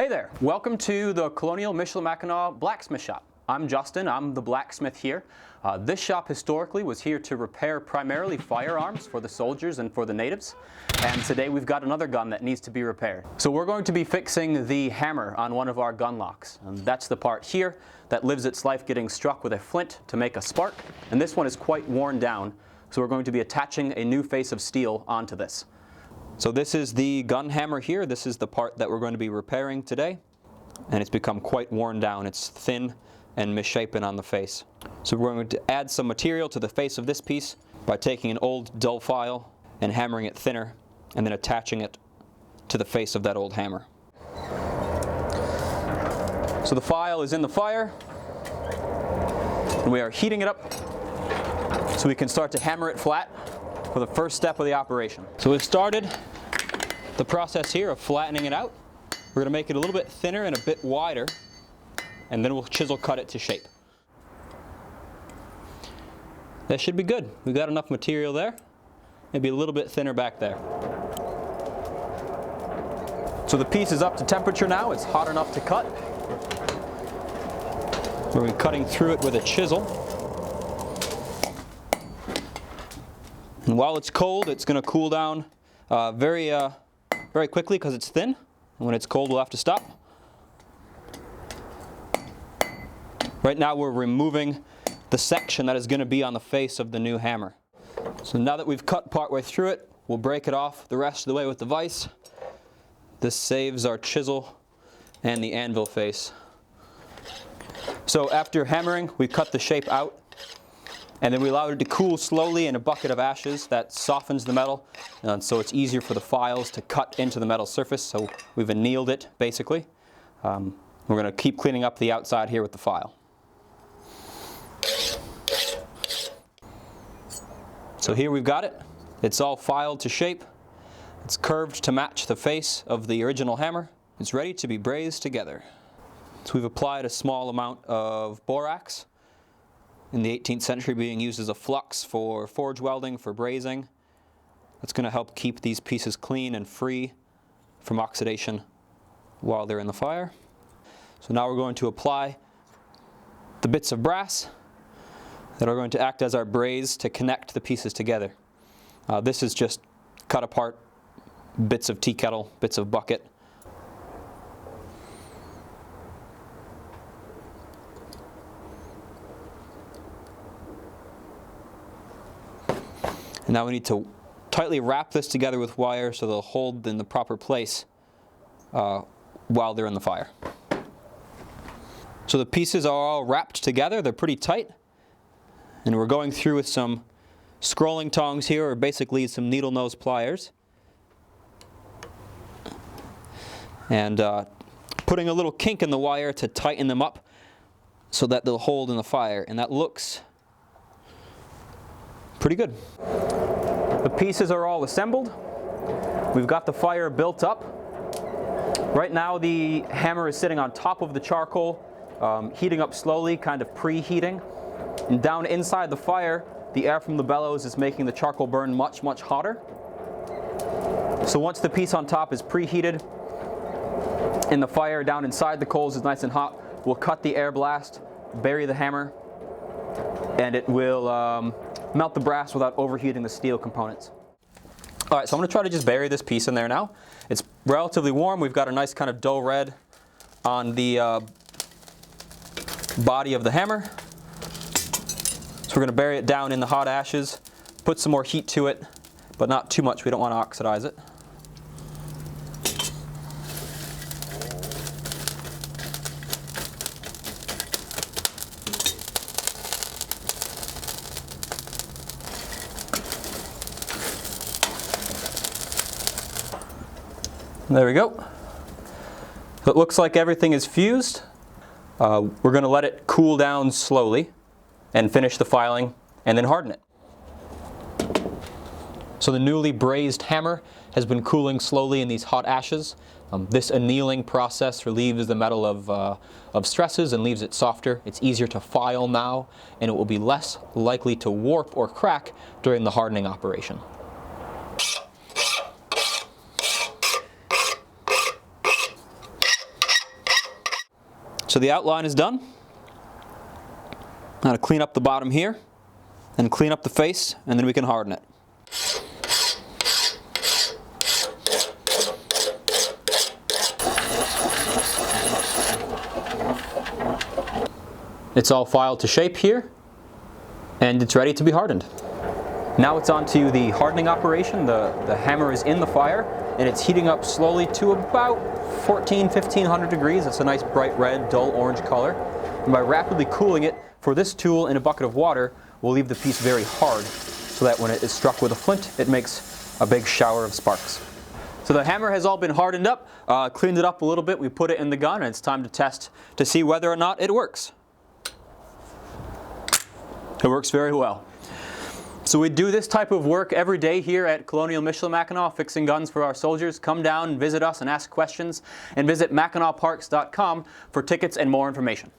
Hey there, welcome to the Colonial Michilimackinac blacksmith shop. I'm Justin, I'm the blacksmith here. This shop historically was here to repair primarily firearms for the soldiers and for the natives. And today we've got another gun that needs to be repaired. So we're going to be fixing the hammer on one of our gun locks. And that's the part here that lives its life getting struck with a flint to make a spark. And this one is quite worn down, so we're going to be attaching a new face of steel onto this. So this is the gun hammer here. This is the part that we're going to be repairing today. And it's become quite worn down. It's thin and misshapen on the face. So we're going to add some material to the face of this piece by taking an old dull file and hammering it thinner and then attaching it to the face of that old hammer. So the file is in the fire and we are heating it up so we can start to hammer it flat for the first step of the operation. So we've started the process here of flattening it out. We're going to make it a little bit thinner and a bit wider, and then we'll chisel cut it to shape. That should be good. We've got enough material there. Maybe a little bit thinner back there. So the piece is up to temperature now. It's hot enough to cut. We're cutting through it with a chisel. And while it's cold, it's going to cool down very quickly because it's thin. And when it's cold, we'll have to stop. Right now, we're removing the section that is going to be on the face of the new hammer. So now that we've cut partway through it, we'll break it off the rest of the way with the vise. This saves our chisel and the anvil face. So after hammering, we cut the shape out. And then we allow it to cool slowly in a bucket of ashes that softens the metal, and so it's easier for the files to cut into the metal surface. So we've annealed it, basically. We're going to keep cleaning up the outside here with the file. So here we've got it. It's all filed to shape. It's curved to match the face of the original hammer. It's ready to be brazed together. So we've applied a small amount of borax, in the 18th century being used as a flux for forge welding, for brazing. That's going to help keep these pieces clean and free from oxidation while they're in the fire. So now we're going to apply the bits of brass that are going to act as our braze to connect the pieces together. This is just cut apart bits of tea kettle, bits of bucket. And now we need to tightly wrap this together with wire so they'll hold in the proper place while they're in the fire. So the pieces are all wrapped together. They're pretty tight. And we're going through with some scrolling tongs here, or basically some needle nose pliers. And putting a little kink in the wire to tighten them up so that they'll hold in the fire. And that looks pretty good. The pieces are all assembled. We've got the fire built up. Right now the hammer is sitting on top of the charcoal, heating up slowly, kind of preheating. And down inside the fire, the air from the bellows is making the charcoal burn much, much hotter. So once the piece on top is preheated and the fire down inside the coals is nice and hot, we'll cut the air blast, bury the hammer, and it will melt the brass without overheating the steel components. All right, so I'm going to try to just bury this piece in there now. It's relatively warm. We've got a nice kind of dull red on the body of the hammer. So we're going to bury it down in the hot ashes, put some more heat to it, but not too much. We don't want to oxidize it. There we go. So it looks like everything is fused. We're going to let it cool down slowly and finish the filing and then harden it. So the newly brazed hammer has been cooling slowly in these hot ashes. This annealing process relieves the metal of stresses and leaves it softer. It's easier to file now, and it will be less likely to warp or crack during the hardening operation. So the outline is done. Now to clean up the bottom here, and clean up the face, and then we can harden it. It's all filed to shape here, and it's ready to be hardened. Now it's on to the hardening operation. The hammer is in the fire, and it's heating up slowly to about 1500 degrees. It's a nice bright red, dull orange color. And by rapidly cooling it, for this tool in a bucket of water, we'll leave the piece very hard so that when it is struck with a flint, it makes a big shower of sparks. So the hammer has all been hardened up, cleaned it up a little bit. We put it in the gun, and it's time to test to see whether or not it works. It works very well. So we do this type of work every day here at Colonial Michilimackinac, fixing guns for our soldiers. Come down and visit us and ask questions, and visit MackinacParks.com for tickets and more information.